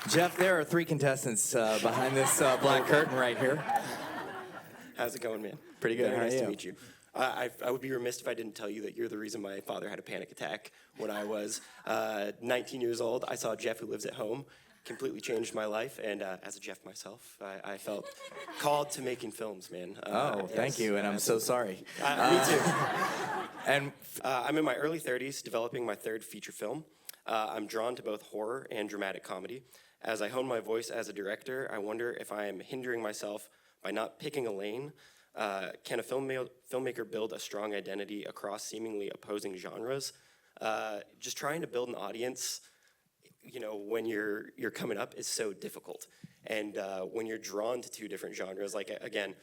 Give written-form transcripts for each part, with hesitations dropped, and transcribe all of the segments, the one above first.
Jeff, there are three contestants behind this black curtain right here. How's it going, man? Pretty good. Very How nice are to you? meet you. I would be remiss if I didn't tell you that you're the reason my father had a panic attack when I was 19 years old. I saw Jeff, who lives at home, completely changed my life, and as a Jeff myself, I felt called to making films, man. Thank you, and I'm so sorry. Me too. And I'm in my early 30s, developing my third feature film. I'm drawn to both horror and dramatic comedy. As I hone my voice as a director, I wonder if I am hindering myself by not picking a lane. Can a filmmaker build a strong identity across seemingly opposing genres? Just trying to build an audience, when you're coming up is so difficult. And when you're drawn to two different genres, like, again,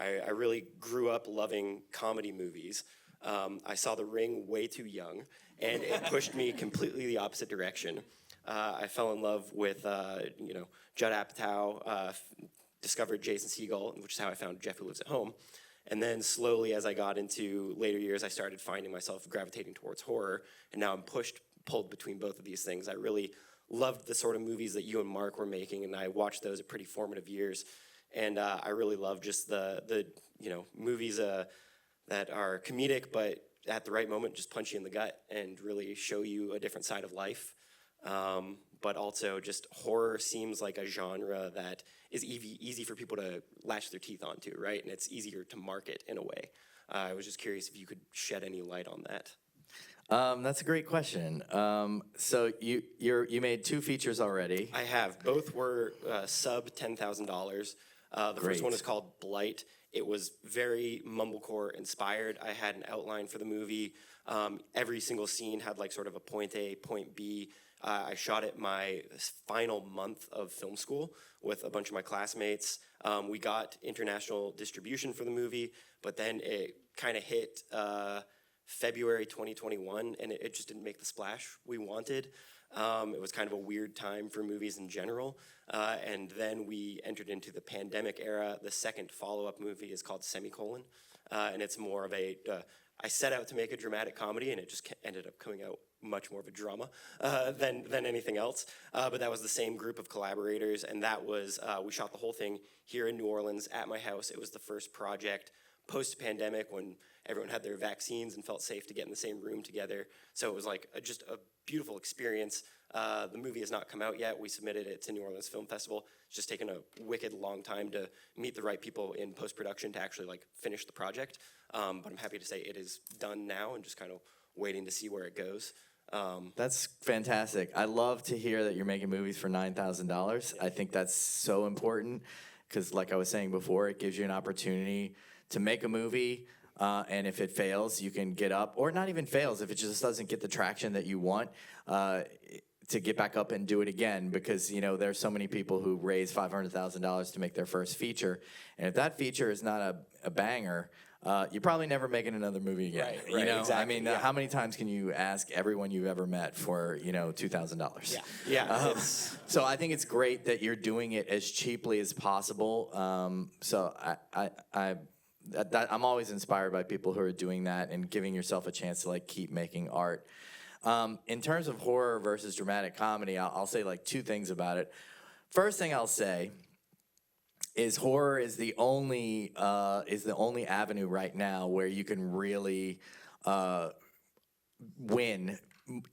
I really grew up loving comedy movies. I saw The Ring way too young, and it pushed me completely the opposite direction. I fell in love with, Judd Apatow, discovered Jason Segel, which is how I found Jeff Who Lives at Home. And then slowly, as I got into later years, I started finding myself gravitating towards horror, and now I'm pulled between both of these things. I really loved the sort of movies that you and Mark were making, and I watched those at pretty formative years. And I really love just the movies that are comedic, but at the right moment just punch you in the gut and really show you a different side of life. But also just horror seems like a genre that is easy for people to latch their teeth onto, right? And it's easier to market in a way. I was just curious if you could shed any light on that. that's a great question. So you made two features already. I have. Both were sub $10,000. The first one is called Blight. It was very mumblecore inspired. I had an outline for the movie. Every single scene had like sort of a point A, point B. I shot it my final month of film school with a bunch of my classmates. We got international distribution for the movie, but then it kind of hit February 2021, and it just didn't make the splash we wanted. It was kind of a weird time for movies in general. And then we entered into the pandemic era. The second follow-up movie is called Semicolon, and it's more of a... I set out to make a dramatic comedy, and it just ended up coming out much more of a drama than anything else. But that was the same group of collaborators, and that was, we shot the whole thing here in New Orleans at my house. It was the first project post-pandemic when everyone had their vaccines and felt safe to get in the same room together. So it was like just a beautiful experience. The movie has not come out yet. We submitted it to New Orleans Film Festival. It's just taken a wicked long time to meet the right people in post-production to actually like finish the project. But I'm happy to say it is done now and just kind of waiting to see where it goes. That's fantastic. I love to hear that you're making movies for $9,000. I think that's so important because, like I was saying before, it gives you an opportunity to make a movie, and if it fails, you can get up, or not even fails, if it just doesn't get the traction that you want, to get back up and do it again, because there's so many people who raise $500,000 to make their first feature, and if that feature is not a banger, you're probably never making another movie again. Right, exactly. I mean, how many times can you ask everyone you've ever met for $2,000? Yeah. So I think it's great that you're doing it as cheaply as possible. So I'm always inspired by people who are doing that and giving yourself a chance to keep making art. In terms of horror versus dramatic comedy, I'll say two things about it. First thing I'll say is horror is the only avenue right now where you can really win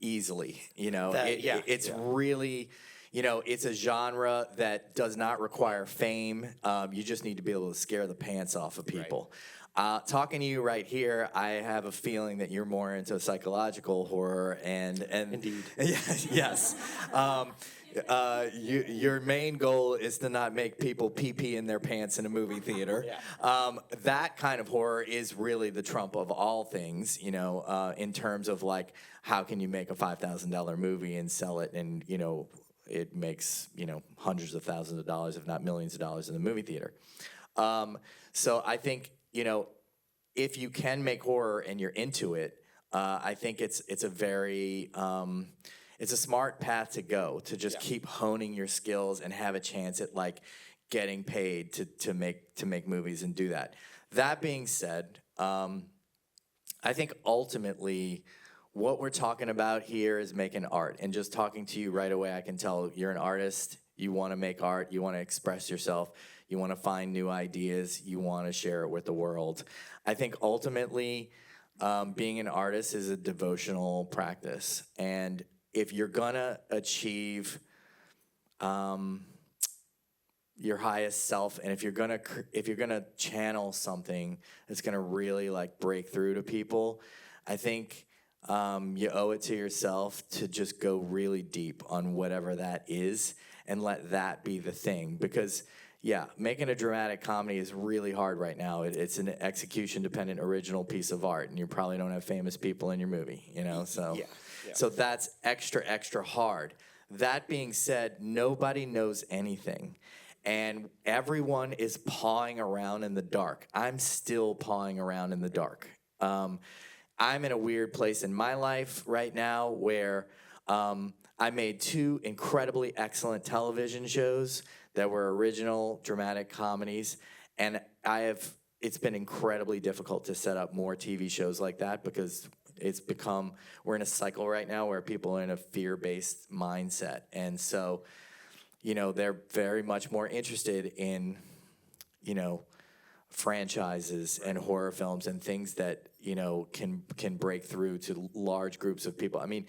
easily. It's really, it's a genre that does not require fame. You just need to be able to scare the pants off of people. Right. Talking to you right here, I have a feeling that you're more into psychological horror and Indeed. yes. Your main goal is to not make people pee in their pants in a movie theater. Yeah. That kind of horror is really the trump of all things, in terms of how can you make a $5,000 movie and sell it, and it makes hundreds of thousands of dollars, if not millions of dollars, in the movie theater. So I think if you can make horror and you're into it, I think it's a very it's a smart path to go, to just keep honing your skills and have a chance at getting paid to make movies and do that. That being said, I think ultimately what we're talking about here is making art. And just talking to you right away, I can tell you're an artist. You want to make art. You want to express yourself. You want to find new ideas. You want to share it with the world. I think ultimately, being an artist is a devotional practice. And if you're going to achieve your highest self, and if you're gonna channel something that's gonna really like break through to people, I think you owe it to yourself to just go really deep on whatever that is and let that be the thing. Because yeah, making a dramatic comedy is really hard right now. It's an execution dependent original piece of art, and you probably don't have famous people in your movie, you know. So so that's extra hard. That being said, nobody knows anything. And everyone is pawing around in the dark. I'm still pawing around in the dark. I'm in a weird place in my life right now where I made 2 incredibly excellent television shows that were original dramatic comedies. And it's been incredibly difficult to set up more TV shows like that because we're in a cycle right now where people are in a fear-based mindset. And so, you know, they're very much more interested in, you know, franchises and horror films and things that, you know, can break through to large groups of people. I mean,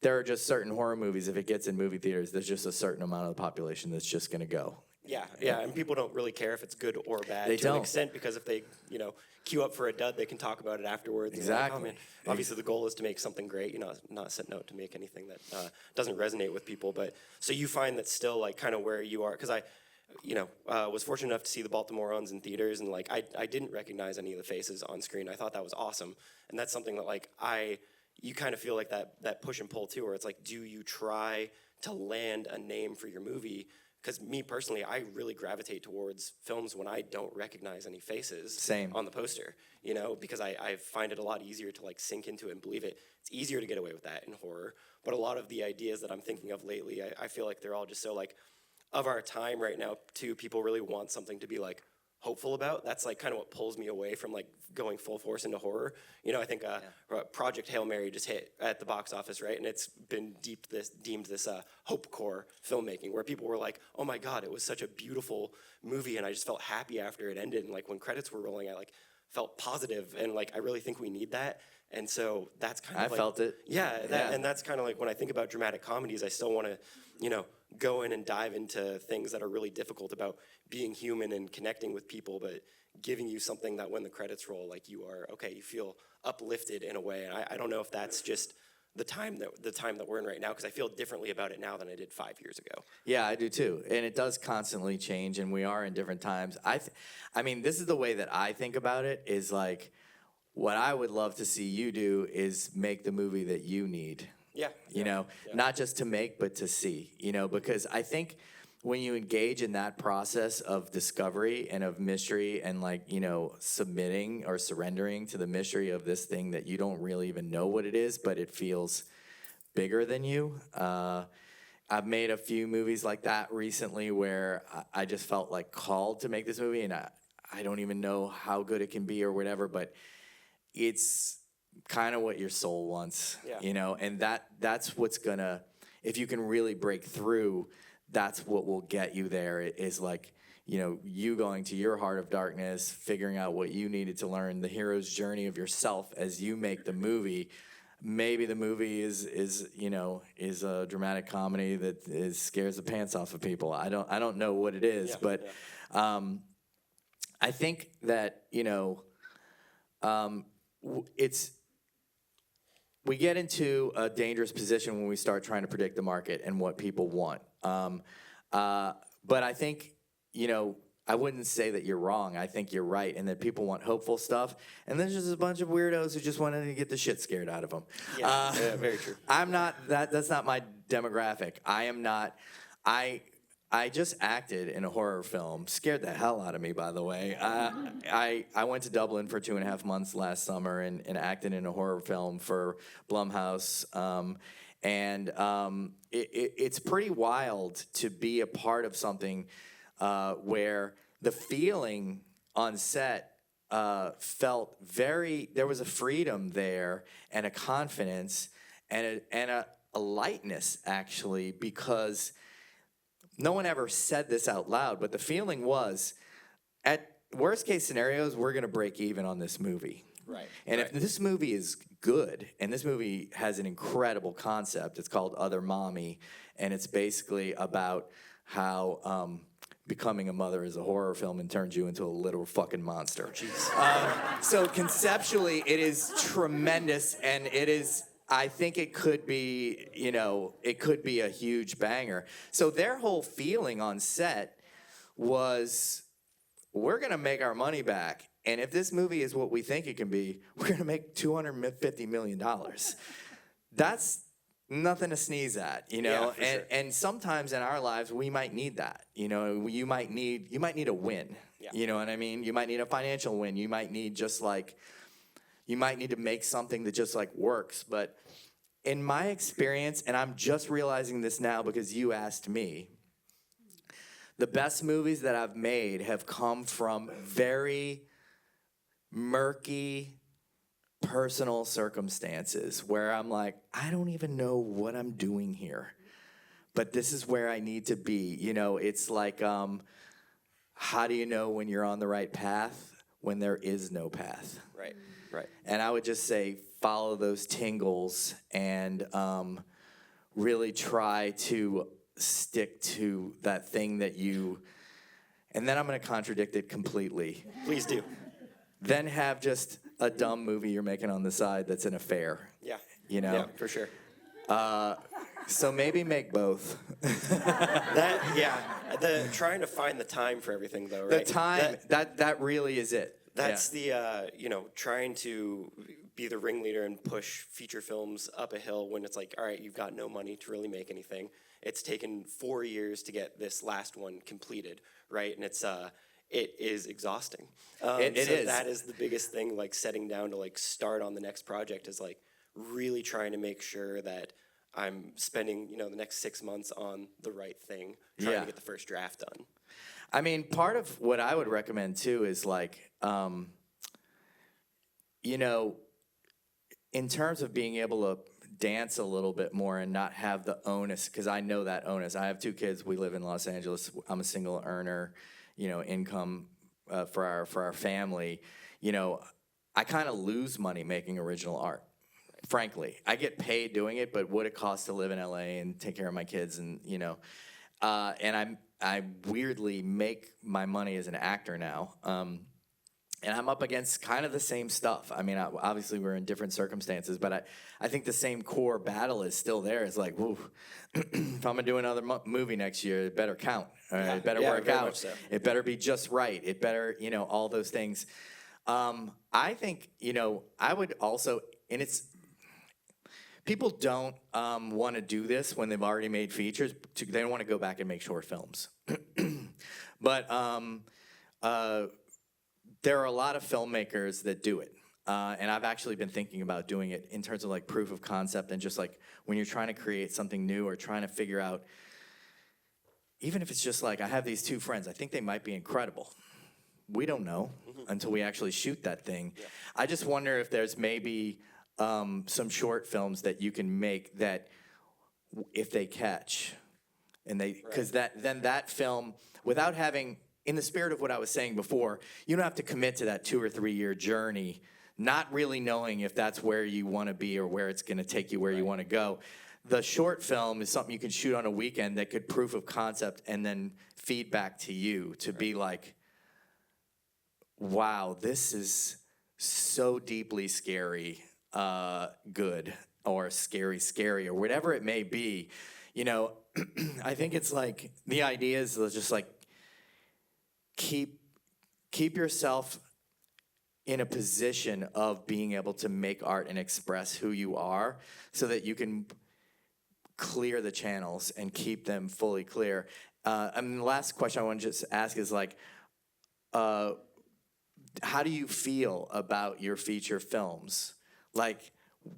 there are just certain horror movies, if it gets in movie theaters, there's just a certain amount of the population that's just going to go. Yeah, and people don't really care if it's good or bad They to don't. an extent, because if they, you know, queue up for a dud, they can talk about it afterwards. Exactly. And like, oh, man. Obviously, the goal is to make something great, you know, not setting out to make anything that doesn't resonate with people. But so you find that still like kind of where you are, because I, you know, was fortunate enough to see the Baltimorons in theaters, and like I didn't recognize any of the faces on screen. I thought that was awesome, and that's something that like you kind of feel like that push and pull too, where it's like, do you try to land a name for your movie? Because me personally, I really gravitate towards films when I don't recognize any faces on the poster, you know, because I find it a lot easier to like sink into it and believe it. It's easier to get away with that in horror. But a lot of the ideas that I'm thinking of lately, I feel like they're all just so like of our time right now too. People really want something to be like hopeful about. That's like kind of what pulls me away from like going full force into horror. You know, I think Project Hail Mary just hit at the box office, right? And it's been deemed this hopecore filmmaking, where people were like, oh my God, it was such a beautiful movie, and I just felt happy after it ended. And like when credits were rolling, I like felt positive, and like I really think we need that. And so that's kind of I felt it. And that's kind of like when I think about dramatic comedies, I still want to, you know, go in and dive into things that are really difficult about being human and connecting with people, but giving you something that when the credits roll, like you feel uplifted in a way. And I don't know if that's just the time that we're in right now, because I feel differently about it now than I did 5 years ago. Yeah, I do too. And it does constantly change, and we are in different times. I mean, this is the way that I think about it, is like, what I would love to see you do is make the movie that you need. You know, not just to make, but to see, you know, because I think when you engage in that process of discovery and of mystery and like, you know, submitting or surrendering to the mystery of this thing that you don't really even know what it is, but it feels bigger than you. I've made a few movies like that recently where I just felt like called to make this movie, and I don't even know how good it can be or whatever, but it's kind of what your soul wants, you know, and that's what's gonna, if you can really break through, that's what will get you there. It is like, you know, you going to your heart of darkness, figuring out what you needed to learn, the hero's journey of yourself as you make the movie. Maybe the movie is a dramatic comedy that scares the pants off of people. I don't know what it is, but I think that, you know, we get into a dangerous position when we start trying to predict the market and what people want. But I think, you know, I wouldn't say that you're wrong. I think you're right, and that people want hopeful stuff. And there's just a bunch of weirdos who just wanted to get the shit scared out of them. Yeah, very true. I'm not that. That's not my demographic. I am not. I just acted in a horror film. Scared the hell out of me, by the way. I went to Dublin for 2.5 months last summer and acted in a horror film for Blumhouse. It's pretty wild to be a part of something where the feeling on set felt there was a freedom there and a confidence and a lightness, actually, because no one ever said this out loud, but the feeling was, at worst case scenarios, we're going to break even on this movie. Right. And if this movie is good, and this movie has an incredible concept, it's called Other Mommy, and it's basically about how becoming a mother is a horror film and turns you into a literal fucking monster. So conceptually, it is tremendous, and it is, I think it could be, it could be a huge banger. So their whole feeling on set was, we're going to make our money back. And if this movie is what we think it can be, we're going to make $250 million. That's nothing to sneeze at, Yeah, for sure. And sometimes in our lives, we might need that. You might need a win. Yeah. You know what I mean? You might need a financial win. You might need you might need to make something that just works. But in my experience, and I'm just realizing this now because you asked me, the best movies that I've made have come from very murky personal circumstances where I'm like, I don't even know what I'm doing here, but this is where I need to be. It's like, how do you know when you're on the right path when there is no path? Right. And I would just say follow those tingles and really try to stick to that thing that you, and then I'm going to contradict it completely. Please do. Then have just a dumb movie you're making on the side that's an affair. Yeah. Yeah, for sure. So maybe make both. The trying to find the time for everything, though, right? The time, that really is it. That's the trying to be the ringleader and push feature films up a hill when it's like, all right, you've got no money to really make anything. It's taken 4 years to get this last one completed, right? And it is exhausting. It is. That is the biggest thing, setting down to start on the next project is really trying to make sure that I'm spending, the next 6 months on the right thing, trying to get the first draft done. I mean, part of what I would recommend too is in terms of being able to dance a little bit more and not have the onus, because I know that onus. I have 2 kids. We live in Los Angeles. I'm a single earner, income for our family. I kind of lose money making original art. Frankly, I get paid doing it, but what it costs to live in LA and take care of my kids, and and I weirdly make my money as an actor now. And I'm up against kind of the same stuff. I mean, obviously we're in different circumstances, but I think the same core battle is still there. It's like, woo, if I'm gonna do another movie next year, it better count. It better work out. So. It better be just right. It better, all those things. I think, I would also, and it's, people don't want to do this when they've already made features. They don't want to go back and make short films. But there are a lot of filmmakers that do it. And I've actually been thinking about doing it in terms of proof of concept and just when you're trying to create something new or trying to figure out, even if it's just I have these 2 friends, I think they might be incredible. We don't know until we actually shoot that thing. Yeah. I just wonder if there's maybe some short films that you can make that if they catch, and because then that film, without having, in the spirit of what I was saying before, you don't have to commit to that 2 or 3 year journey, not really knowing if that's where you want to be or where it's going to take you where you want to go. The short film is something you can shoot on a weekend that could proof of concept and then feed back to you to be like, wow, this is so deeply scary, good, or scary, or whatever it may be. I think it's the idea is just keep yourself in a position of being able to make art and express who you are so that you can clear the channels and keep them fully clear. The last question I want to just ask is how do you feel about your feature films?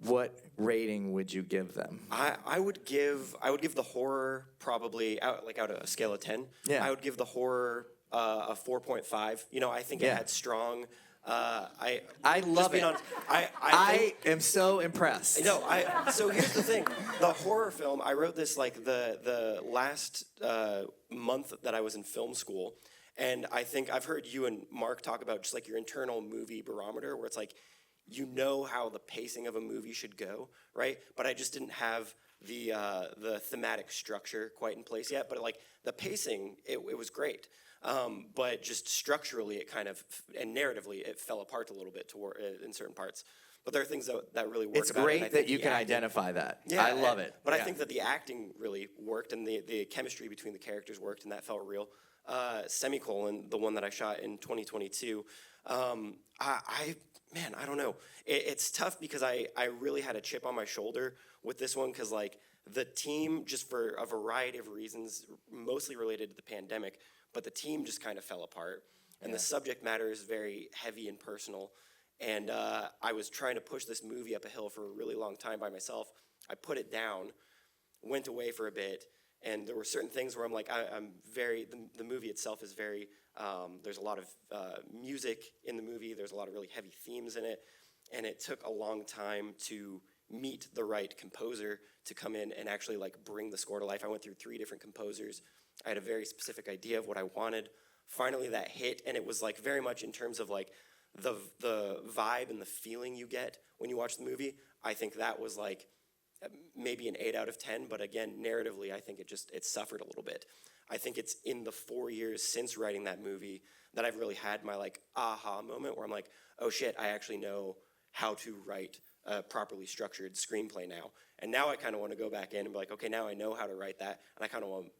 What rating would you give them? I would give the horror probably out of a scale of 10. Yeah. I would give the horror a 4.5. I think it had strong I love it. Honest, I am so impressed. No, so here's the thing. The horror film, I wrote this like the last month that I was in film school. And I think I've heard you and Mark talk about just like your internal movie barometer, where it's like, you know how the pacing of a movie should go, right? But I just didn't have the thematic structure quite in place yet. But like the pacing, it was great. But just structurally, it kind of, and narratively, it fell apart a little bit in certain parts. But there are things that really work. It's great that you can identify that. Yeah, I love it. But I think that the acting really worked, and the chemistry between the characters worked, and that felt real. Semicolon, the one that I shot in 2022, I don't know. It's tough because I really had a chip on my shoulder with this one, because like the team, just for a variety of reasons, mostly related to the pandemic, but the team just kind of fell apart, and the subject matter is very heavy and personal. And I was trying to push this movie up a hill for a really long time by myself. I put it down, went away for a bit, and there were certain things where I'm like, I'm very, the movie itself is very, there's a lot of music in the movie, there's a lot of really heavy themes in it, and it took a long time to meet the right composer to come in and actually like bring the score to life. I went through 3 different composers. I had a very specific idea of what I wanted. Finally that hit, and it was like very much in terms of like the vibe and the feeling you get when you watch the movie. I think that was like maybe an 8 out of 10, but again, narratively, I think it suffered a little bit. I think it's in the 4 years since writing that movie that I've really had my like aha moment where I'm like, oh shit, I actually know how to write a properly structured screenplay now. And now I kind of want to go back in and be like, okay, now I know how to write that, and I kind of want to,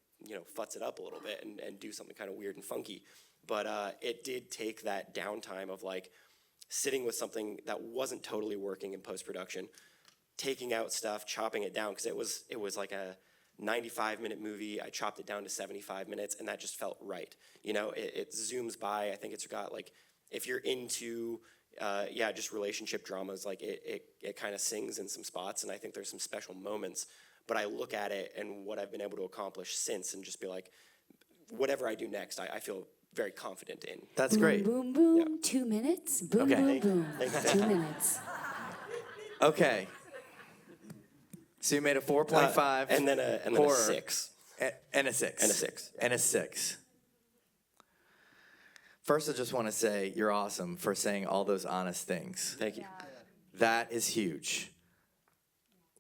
futz it up a little bit and do something kind of weird and funky. But it did take that downtime of like sitting with something that wasn't totally working in post-production, taking out stuff, chopping it down, because it was like a 95-minute movie. I chopped it down to 75 minutes, and that just felt right. It zooms by. I think it's got like, if you're into just relationship dramas, like it kind of sings in some spots, and I think there's some special moments. But I look at it and what I've been able to accomplish since, and just be like, whatever I do next, I feel very confident in. That's great. Boom, boom, boom. 2 minutes. Boom, boom, boom. 2 minutes. Okay. So you made a 4.5. And then a 6. And a 6. And a 6. And a 6. First, I just want to say you're awesome for saying all those honest things. Thank you. That is huge.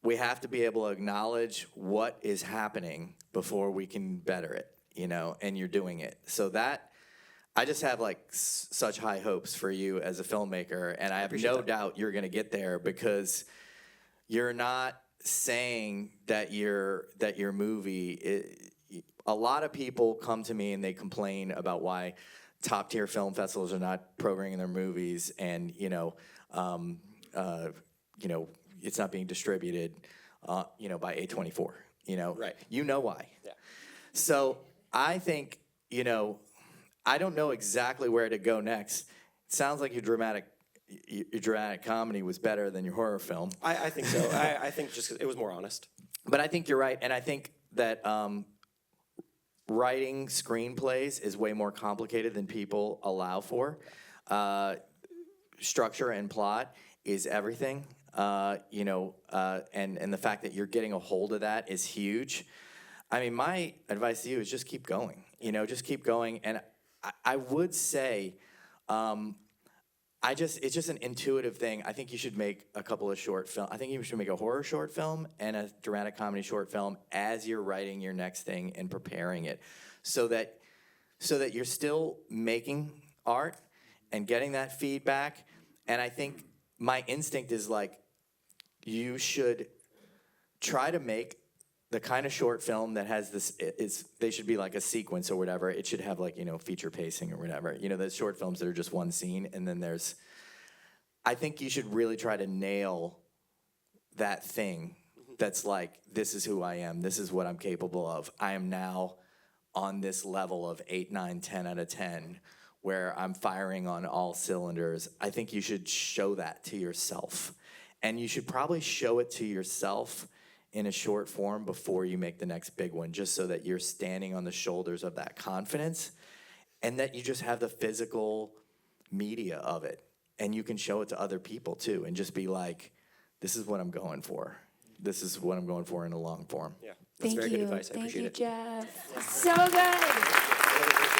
We have to be able to acknowledge what is happening before we can better it, and you're doing it. So that, I just have like such high hopes for you as a filmmaker, and I have no doubt you're going to get there, because you're not saying that your movie, a lot of people come to me and they complain about why top tier film festivals are not programming their movies, and it's not being distributed by A24. Right. You know why. Yeah. So I think, I don't know exactly where to go next. It sounds like your dramatic comedy was better than your horror film. I think so. I think just 'cause it was more honest. But I think you're right, and I think that writing screenplays is way more complicated than people allow for. Structure and plot is everything, and the fact that you're getting a hold of that is huge. I mean, my advice to you is just keep going. Just keep going, and I would say, it's just an intuitive thing. I think you should make a couple of short films. I think you should make a horror short film and a dramatic comedy short film as you're writing your next thing and preparing it, so that you're still making art and getting that feedback. And I think my instinct is like, you should try to make the kind of short film that has this, they should be like a sequence or whatever. It should have like, feature pacing or whatever. Those short films that are just one scene, and then I think you should really try to nail that thing that's like, this is who I am, this is what I'm capable of. I am now on this level of 8, 9, 10 out of 10, where I'm firing on all cylinders. I think you should show that to yourself. And you should probably show it to yourself in a short form before you make the next big one, just so that you're standing on the shoulders of that confidence, and that you just have the physical media of it. and you can show it to other people too, and just be like, this is what I'm going for. This is what I'm going for in a long form. Yeah, that's very good advice. I Thank appreciate you, it. Jeff. So good.